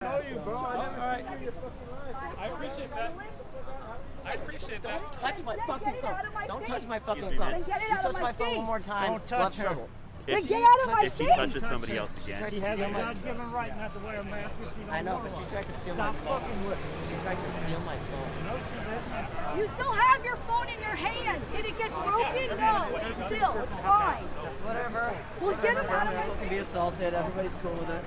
know you, bro. I never Alright. seen you in your fucking life. I appreciate that. I appreciate that. Don't touch my fucking phone. Don't touch my fucking Excuse me, phone. miss. You touch my phone one more time, Don't we'll have touch her. trouble. If get out of my if she face. touches somebody else again, She has a God-given right not to wear a mask if she don't I know, but she tried to steal my Stop phone. fucking with me. She tried to steal my phone. No, she didn't. You still have your phone in your hand. Did it get broken? No, it's still. It's fine. Whatever. Well, get him out of my People can be assaulted. Everybody's cool with it.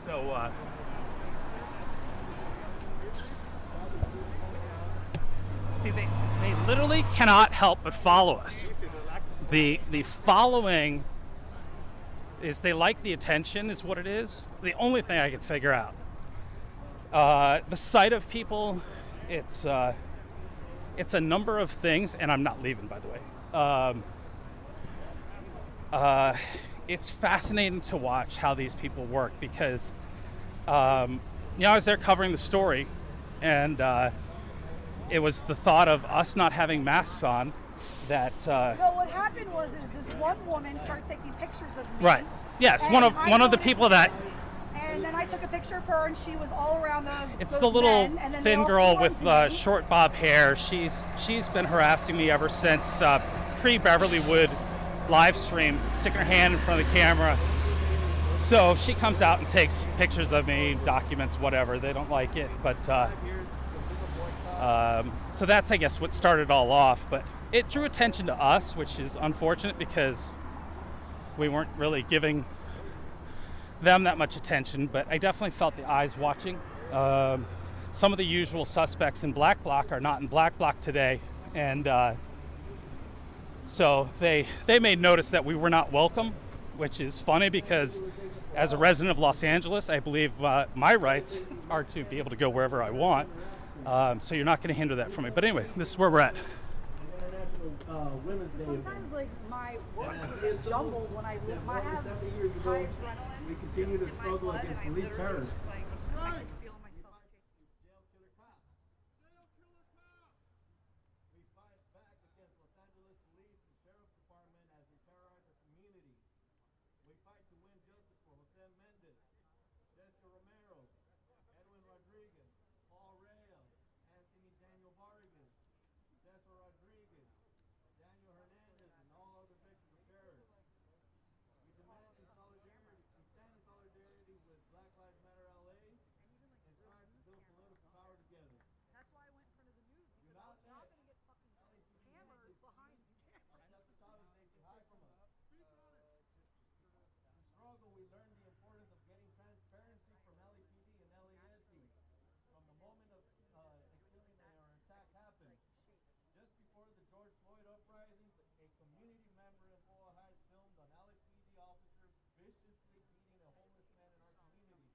so See, they literally cannot help but follow us. The following is they like the attention is what it is. The only thing I can figure out. The sight of people, it's a number of things, and I'm not leaving, by the way. It's fascinating to watch how these people work because, I was there covering the story, and it was the thought of us not having masks on that. No, what happened was this one woman started taking pictures of me. Right. Yes, And one of the noticed people that. And then I took a picture of her, and she was all around those. It's those the little men, and then thin they all girl swarmed with me. short bob hair. She's been harassing me ever since pre-Beverlywood live stream, sticking her hand in front of the camera. So she comes out and takes pictures of me, documents, whatever. They don't like it, but so that's, I guess, what started it all off. But it drew attention to us, which is unfortunate because we weren't really giving them that much attention, but I definitely felt the eyes watching. Some of the usual suspects in Black Bloc are not in Black Bloc today, and so they made notice that we were not welcome, which is funny because as a resident of Los Angeles, I believe my rights are to be able to go wherever I want, so you're not going to hinder that from me. But anyway, this is where we're at. Sometimes, like, my work would get jumbled when I live. I have high adrenaline. We continue to struggle against police terrorists. I can feel myself. We fight back against Los Angeles Police and Sheriff Department as they terrorize our community. We fight to win justice for Jose Mendez, Jesse Romero, Edwin Rodriguez, Paul Reyes, Anthony Daniel Vargas, Cesar Rodriguez, Daniel Hernandez, and all other victims of terrorism. We demand in solidarity, we stand in solidarity with Black Lives Matter LA and strive to build political power together. That's why I went in front of the news, because I was not going to get fucking hammered behind the camera. Struggle, we learned the importance of getting transparency from LAPD and LASD. From the moment of a killing or attack happened, just before the George Floyd uprising, a community member in Boyle Heights filmed an LAPD officer viciously beating a homeless man in our community.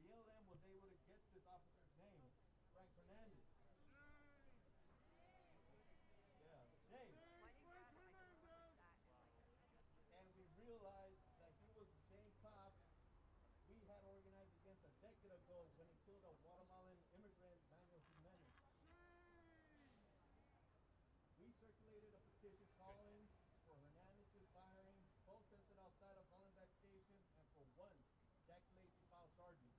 BLM was able to get this officer's name, Frank Hernandez. Yeah, Jay. And we realized that he was the same cop we had organized against a decade ago when he killed a Guatemalan immigrant, Daniel Jimenez. We circulated a petition calling for Hernandez's firing, protested outside of Hollenbeck Station, and for once, Jack Lacey filed charges.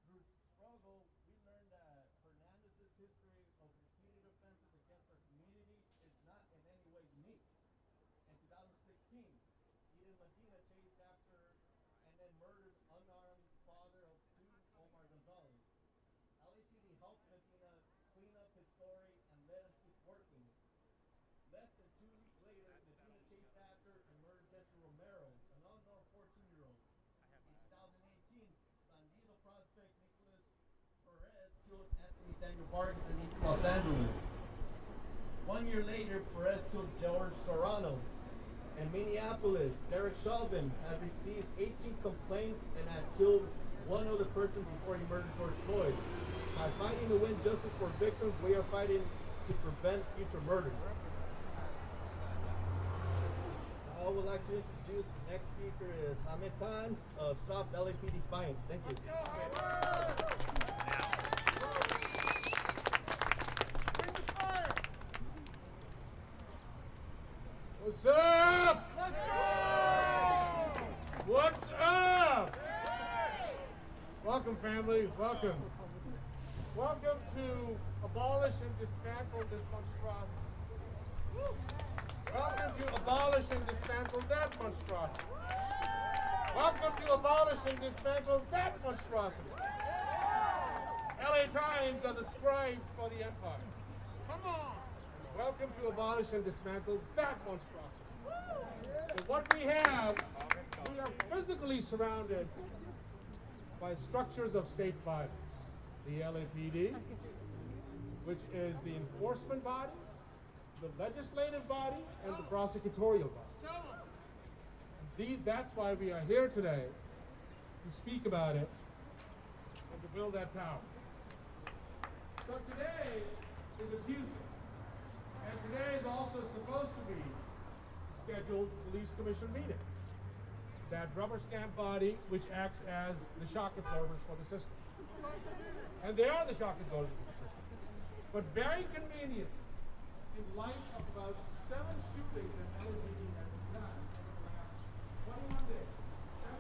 Through struggle, we learned that Hernandez's history of repeated offenses against our community is not in any way unique. In 2016, Eden Medina chased after and then murdered unarmed father of two, Omar Gonzalez. LAPD helped Medina clean up his story and let him keep working. Less than 2 weeks later, Medina chased after and murdered Jesse Romero, an unknown 14-year-old. In 2018, Bandido prospect Nicholas Perez killed Anthony Daniel Vargas in East Los Angeles. 1 year later, Perez killed George Serrano. In Minneapolis, Derek Chauvin had received 18 complaints and had killed one other person before he murdered George Floyd. By fighting to win justice for victims, we are fighting to prevent future murders. I would like to introduce the next speaker is Hamid Khan of Stop LAPD Spying. Thank you. What's up? Let's go! Welcome, family. Welcome. Welcome to abolish and dismantle this monstrosity. Welcome to abolish and dismantle that monstrosity. Welcome to abolish and dismantle that monstrosity. LA Times are the scribes for the empire. Come on. Welcome to abolish and dismantle that monstrosity. So what we have, we are physically surrounded by structures of state violence. The LAPD, which is the enforcement body, the legislative body, and the prosecutorial body. That's why we are here today, to speak about it and to build that power. So today is a Tuesday, and today is also supposed to be a scheduled police commission meeting. That rubber stamp body which acts as the shock absorbers for the system. And they are the shock absorbers for the system. But very convenient, in light of about 7 shootings that LAPD has done over the last 21 days. 7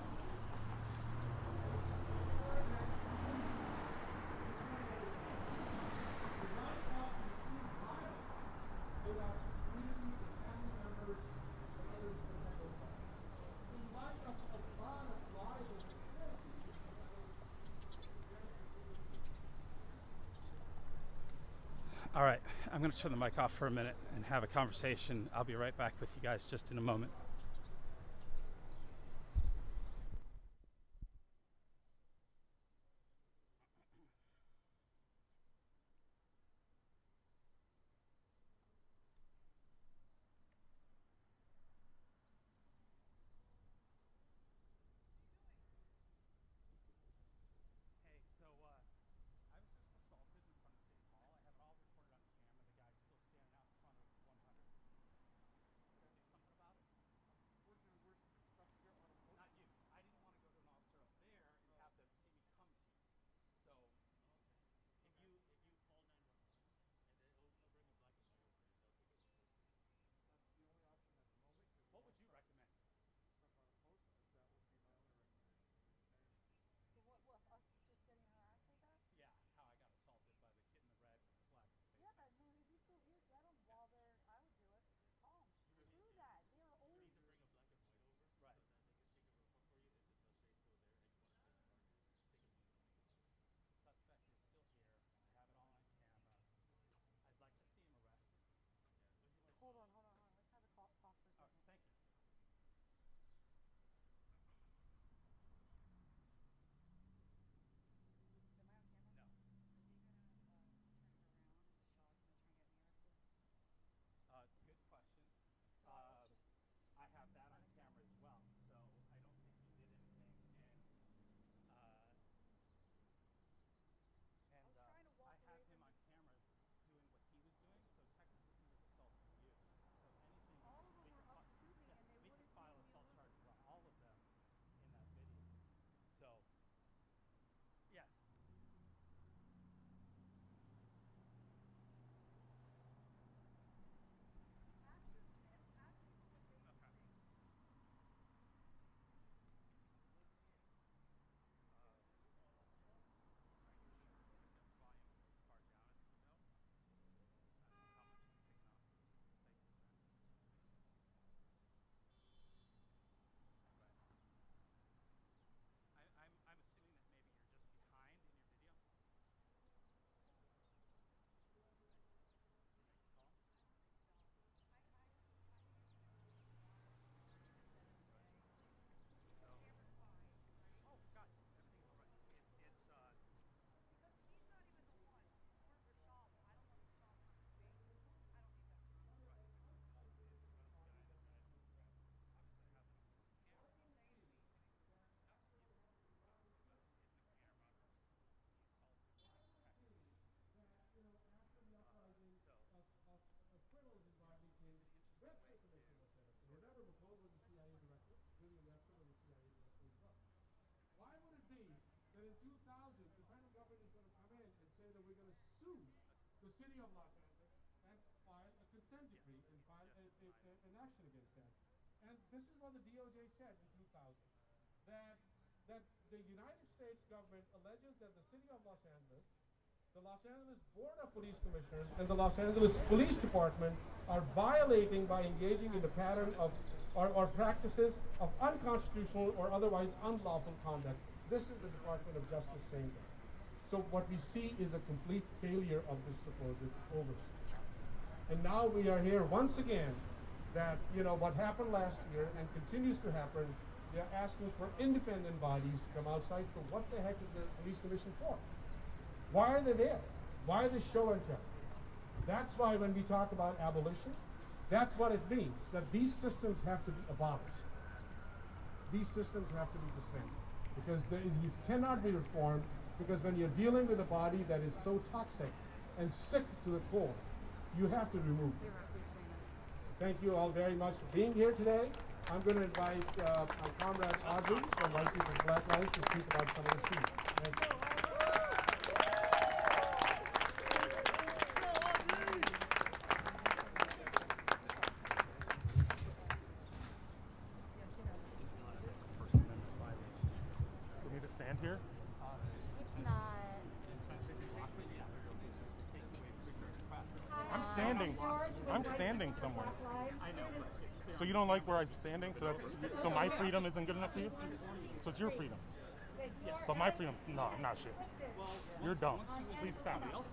All right, I'm going to turn the mic off for a minute and have a conversation. I'll be right back with you guys just in a moment. Hey, so I was just assaulted in front of City Hall. I have it all recorded on camera. The guy's still standing out in front of 100. Can I do something about it? Where's the stuff here on a post? Not you. I didn't want to go to an officer up there and have them see me come to you. So, if you call 911 and they'll bring a black and white over and they'll take it to post. That's the only option at the moment. What would you recommend? Stuff on a post, that would be my only recommendation. For what, us just getting harassed like that? Yeah, how I got assaulted by the kid in the red with the black face. Yeah, but man, if he's still here, get him while they're. I would do it. Call him. Screw that. They are You always. need to bring a black and white over, right, so that they can take a report for you. If the suspect's still there and you want to press charges, they can do something about it. The suspect is still here. I have it all on camera. I'd like to see him arrested. Yeah. Would you like? Hold on. Let's have a talk for a second. Oh, thank you. Am I on camera? No. Are they gonna turn it around and the shot's gonna try and get me arrested? Good question. So I'll just. I have that on camera as well, so I don't think you did anything, and I was trying to walk I away have him from on camera doing what he was doing, so technically he was assaulting you. So if anything, all of them we were could up to me and they we could wouldn't file leave me assault alone. charges on all of them in that video. So, yes. Ask people what they Okay. think. Are you sure that the volume is as far down as it can go? I don't know how much it's taken off. Thank you for that. Right. I'm assuming that maybe you're just behind in your video. Can I call? I usually never leave the yard. I even said it Right. today. So. The camera's fine, right? Oh God, everything's all right. It's Because she's not even the one. Where's Vishal? I don't want Vishal coming fake. I don't think that's true. right. It's one of the guy that drives with the vest. Obviously, I have that on camera. What's he saying to me? No, in the camera, he assaulted my detective. That, after the uprising So of criminals in Arlington, it's an interesting Red way State Commission to was set up. sort of. Remember, McCall was the CIA director. William Lefton was the CIA director as well. Why would it be that in 2000, the federal government is going to come in and say that we're going to sue the city of Los Angeles and file a consent decree and file an action against them? And this is what the DOJ said in 2000, that the United States government alleges that the city of Los Angeles, the Los Angeles Board of Police Commissioners, and the Los Angeles Police Department are violating by engaging in the pattern of or practices of unconstitutional or otherwise unlawful conduct. This is the Department of Justice saying that. So what we see is a complete failure of this supposed oversight. And now we are here once again that, you know, what happened last year and continues to happen, they are asking for independent bodies to come outside. So what the heck is the police commission for? Why are they there? Why this show and tell? That's why when we talk about abolition, that's what it means, that these systems have to be abolished. These systems have to be disbanded. Because you cannot be reformed, because when you're dealing with a body that is so toxic and sick to the core, you have to remove it. Thank you all very much for being here today. I'm going to invite my comrade Audrey from White People's Black Lives to speak about some of the issues. Thank you. For me to stand here? It's not. I'm standing somewhere. So you don't like where I'm standing? So my freedom isn't good enough for you? So it's your freedom. But my freedom, no, I'm not shit. You're dumb. Please stop. No one's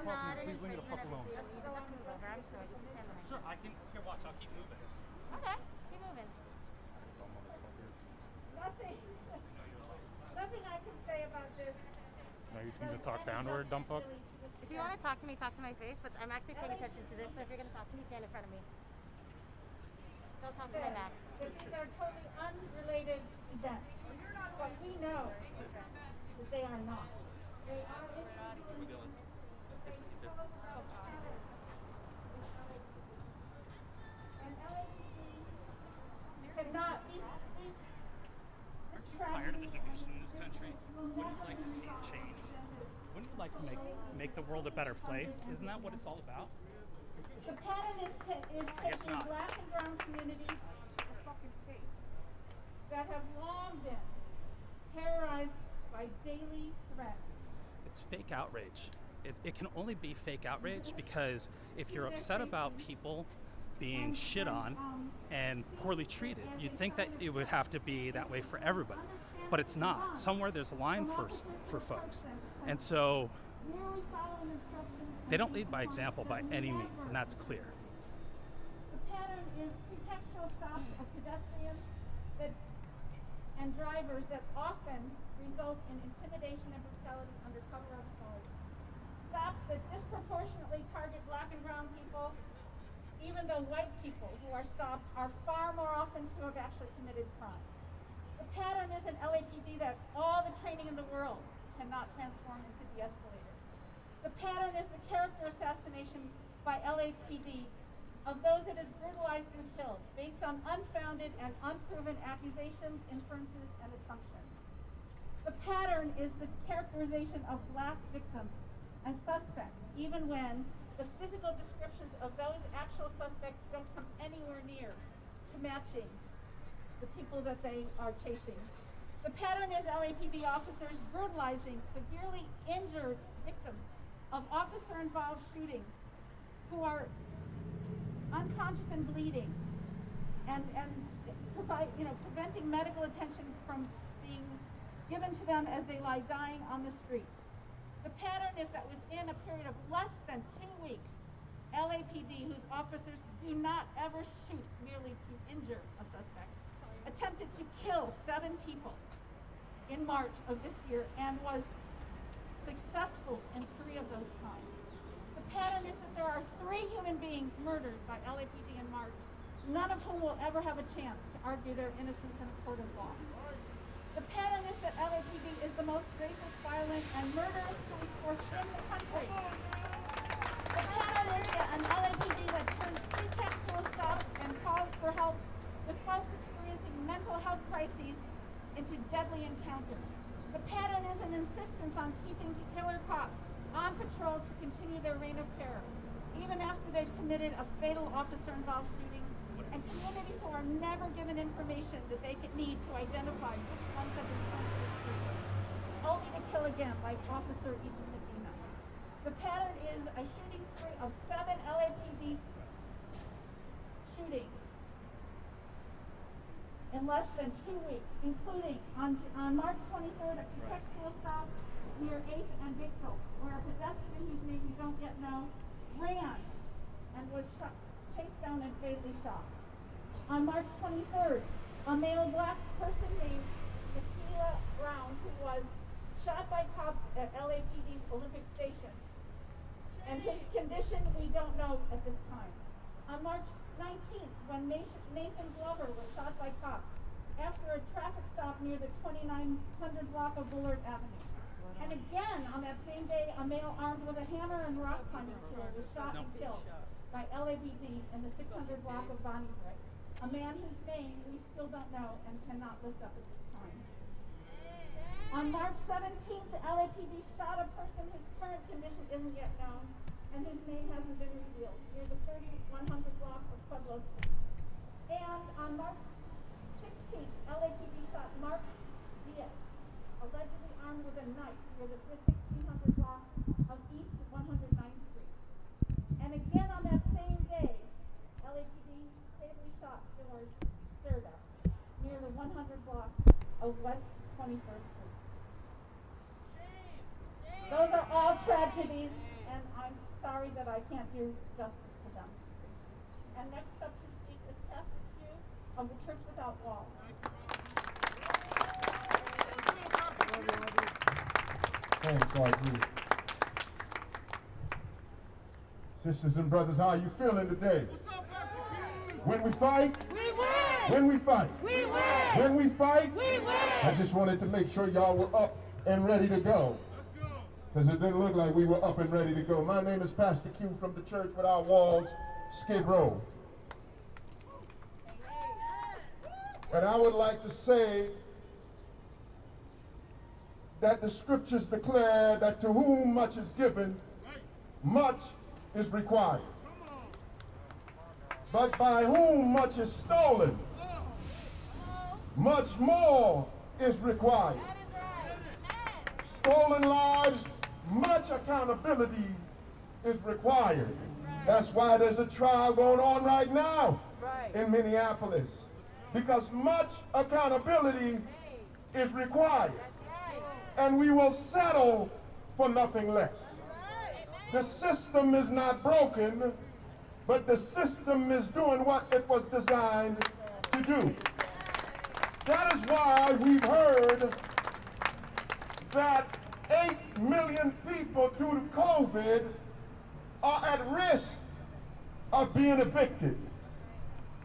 talking to you. Please leave me the fuck alone. You just have to move over. I'm sure you can stand on it. Sure, I can. Here, watch. I'll keep moving. Okay, keep moving. Nothing I can say about this. Now you need to talk down to her, dumb fuck. If you want to talk to me, talk to my face, but I'm actually paying attention to this, so if you're going to talk to me, stand in front of me. Don't talk to my back. That these are totally unrelated events. But we know that they are not. They are individual. And LAPD cannot be Tired of the division in this country? Wouldn't you like to see it change? Wouldn't you like to make the world a better place? Isn't that what it's all about? The pattern is taking not. black and brown communities that have long been terrorized by daily threats. It's fake outrage. It can only be fake outrage because if you're upset about people being shit on and poorly treated, you'd think that it would have to be that way for everybody. But it's not. Somewhere there's a line for folks. And so they don't lead by example by any means, and that's clear. The pattern is pretextual stops of pedestrians and drivers that often result in intimidation and brutality under cover of authority. Stops that disproportionately target black and brown people, even though white people who are stopped are far more often to have actually committed crimes. The pattern is an LAPD that all the training in the world cannot transform into de-escalators. The pattern is the character assassination by LAPD of those it has brutalized and killed based on unfounded and unproven accusations, inferences, and assumptions. The pattern is the characterization of black victims as suspects, even when the physical descriptions of those actual suspects don't come anywhere near to matching the people that they are chasing. The pattern is LAPD officers brutalizing severely injured victims of officer-involved shootings who are unconscious and bleeding, and preventing medical attention from being given to them as they lie dying on the streets. The pattern is that within a period of less than 2 weeks, LAPD, whose officers do not ever shoot merely to injure a suspect, attempted to kill 7 people in March of this year and was successful in 3 of those times. The pattern is that there are 3 human beings murdered by LAPD in March, none of whom will ever have a chance to argue their innocence in a court of law. The pattern is that LAPD is the most racist, violent, and murderous police force in the country. The pattern is an LAPD that turns pretextual stops and calls for help with folks experiencing mental health crises into deadly encounters. The pattern is an insistence on keeping killer cops on patrol to continue their reign of terror, even after they've committed a fatal officer-involved shooting, and communities who are never given information that they need to identify which ones have been turned to the street. only to kill again, like Officer Ethan Medina. The pattern is a shooting spree of 7 LAPD shootings in less than 2 weeks, including on March 23rd, a pretextual stop near 8th and Bixel, where a pedestrian whose name we don't yet know ran and was shot, chased down and fatally shot. On March 23rd, a male black person named Tequila Brown, who was shot by cops at LAPD's Olympic Station, and his condition we don't know at this time. On March 19th, when Nathan Glover was shot by cops after a traffic stop near the 2900 block of Bullard Avenue. And again, on that same day, a male armed with a hammer and rock climbing tool was shot and killed by LAPD in the 600 block of Bonnybrook, a man whose name we still don't know and cannot list up at this time. On March 17th, the LAPD shot a person whose current condition isn't yet known, and his name hasn't been revealed, near the 3100 block of Pueblo Street. And on March 16th, LAPD shot Mark Diaz, allegedly armed with a knife, near the 1600 block of East 109th Street. And again on that same day, LAPD fatally shot George Serda, near the 100 block of West 21st Street. Those are all tragedies, and I'm sorry that I can't do justice to them. And next up to speak is Pastor Q of the Church Without Walls. Thanks, R.G. Sisters and brothers, how are you feeling today? When we fight, we win. When we fight, we win. When we fight, we win. I just wanted to make sure y'all were up and ready to go. Because it didn't look like we were up and ready to go. My name is Pastor Q from the Church Without Walls, Skid Row. And I would like to say that the scriptures declare that to whom much is given, much is required. But by whom much is stolen, much more is required. Stolen lives, much accountability is required. That's why there's a trial going on right now in Minneapolis, because much accountability is required, and we will settle for nothing less. The system is not broken, but the system is doing what it was designed to do. That is why we've heard that 8 million people due to COVID are at risk of being evicted.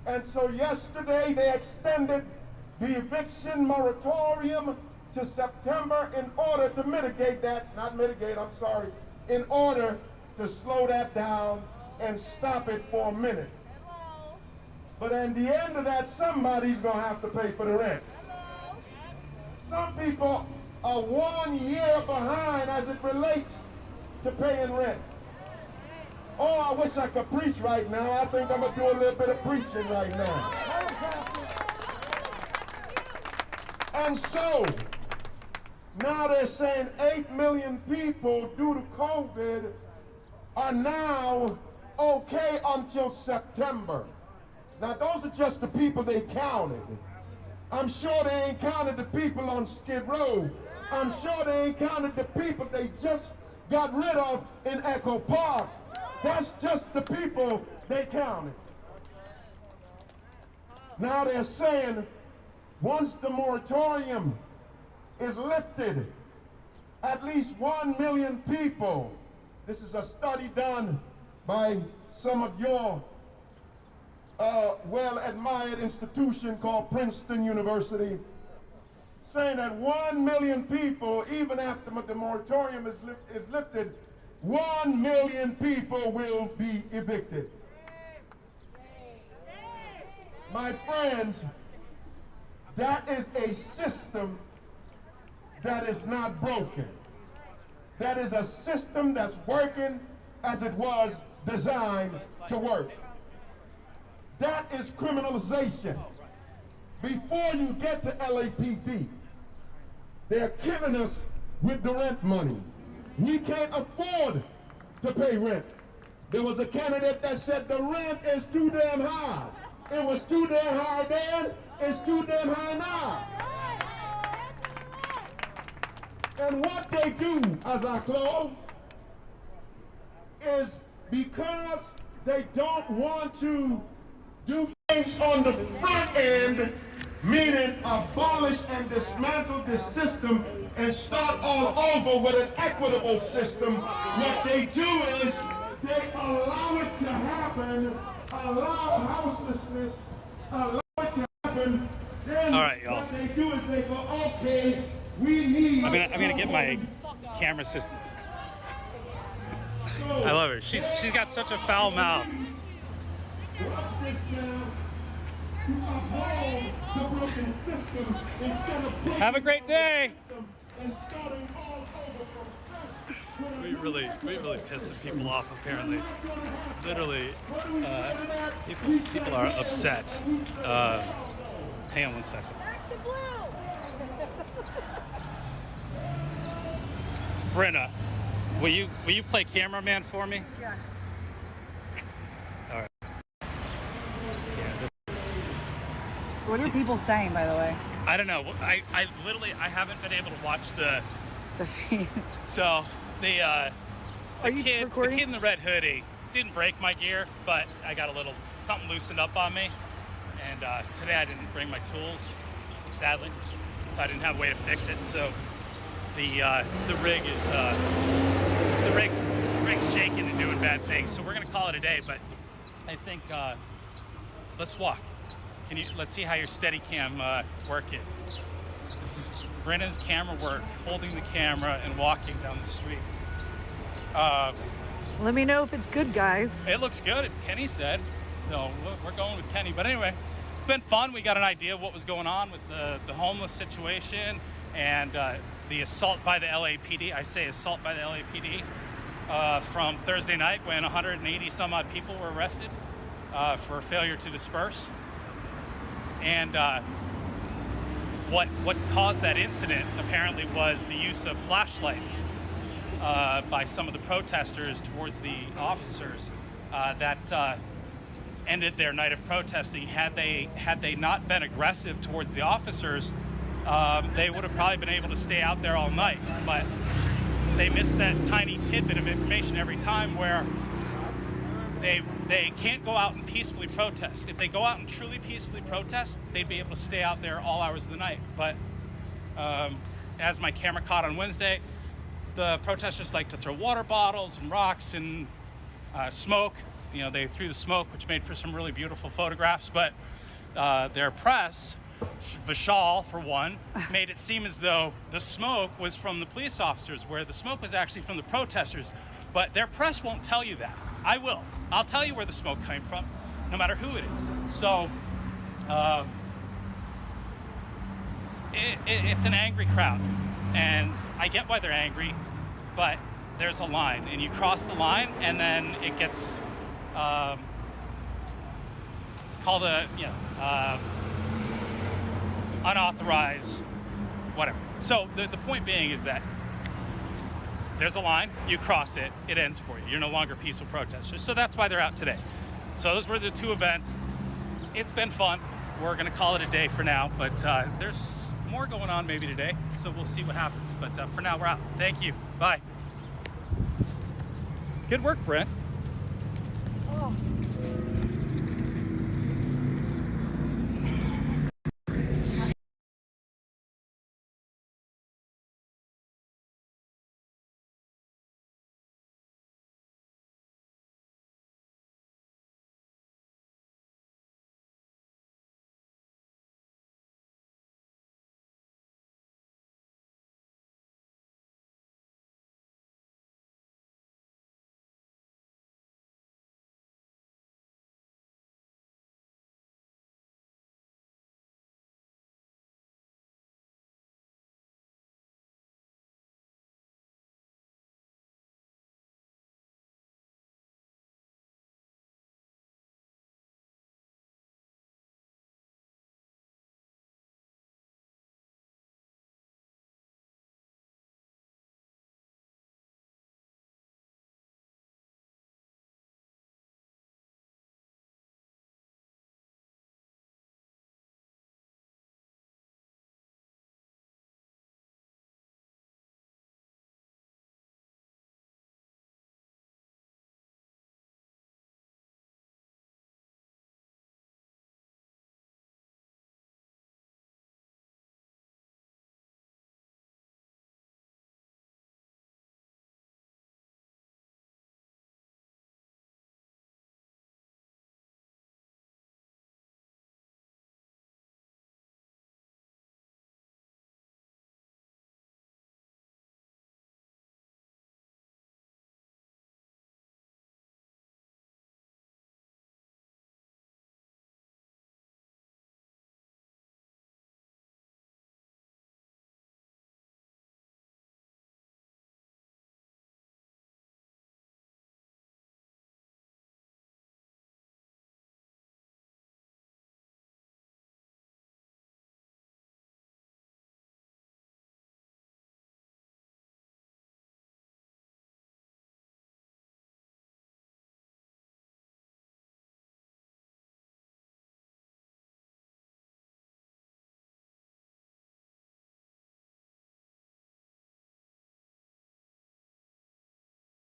And so yesterday they extended the eviction moratorium to September in order to mitigate that, not mitigate, I'm sorry, in order to slow that down and stop it for a minute. But at the end of that, somebody's gonna have to pay for the rent. Some people are 1 year behind as it relates to paying rent. Oh, I wish I could preach right now. I think I'm gonna do a little bit of preaching right now. And so, now they're saying 8 million people due to COVID are now okay until September. Now those are just the people they counted. I'm sure they ain't counted the people on Skid Row. I'm sure they ain't counted the people they just got rid of in Echo Park. That's just the people they counted. Now they're saying once the moratorium is lifted, at least 1 million people, this is a study done by some of your well-admired institution called Princeton University, saying that 1 million people, even after the moratorium is lifted, 1 million people will be evicted. My friends, that is a system that is not broken. That is a system that's working as it was designed to work. That is criminalization. Before you get to LAPD, they're killing us with the rent money. We can't afford to pay rent. There was a candidate that said the rent is too damn high. It was too damn high then, it's too damn high now. And what they do, as I close, is because they don't want to do things on the front end, meaning abolish and dismantle this system and start all over with an equitable system. What they do is they allow it to happen, allow houselessness, allow it to happen. Then all right, y'all. What they do is they go, okay, we need... I'm gonna get my camera system. I love her. She's got such a foul mouth. Have a great day. We really pissing people off. Apparently, literally, people are upset. Hang on one second. Brenna, will you play cameraman for me? Yeah. All right. What are people saying, by the way? I don't know. I haven't been able to watch the feed. So the kid in the red hoodie didn't break my gear, but I got a little something loosened up on me, and today I didn't bring my tools, sadly, so I didn't have a way to fix it. So the rig's shaking and doing bad things. So we're gonna call it a day. But I think let's walk. Let's see how your Steadicam work is. This is Brennan's camera work, holding the camera and walking down the street. Let me know if it's good, guys. It looks good, Kenny said. So we're going with Kenny. But anyway, it's been fun. We got an idea of what was going on with the homeless situation and the assault by the LAPD. I say assault by the LAPD from Thursday night when 180 some odd people were arrested for failure to disperse. And what caused that incident apparently was the use of flashlights by some of the protesters towards the officers that ended their night of protesting. Had they not been aggressive towards the officers, they would have probably been able to stay out there all night. But they missed that tiny tidbit of information every time where they can't go out and peacefully protest. If they go out and truly peacefully protest, they'd be able to stay out there all hours of the night. But as my camera caught on Wednesday, the protesters like to throw water bottles and rocks and smoke. You know, they threw the smoke, which made for some really beautiful photographs. But their press, Vishal for one, made it seem as though the smoke was from the police officers, where the smoke was actually from the protesters. But their press won't tell you that. I will. I'll tell you where the smoke came from, no matter who it is. So it's an angry crowd, and I get why they're angry, but there's a line, and you cross the line, and then it gets called unauthorized, whatever. So the point being is that there's a line, you cross it, it ends for you. You're no longer peaceful protesters. So that's why they're out today. So those were the two events. It's been fun. We're gonna call it a day for now, but there's more going on maybe today, so we'll see what happens. But for now, we're out. Thank you. Bye. Good work, Brent. Oh.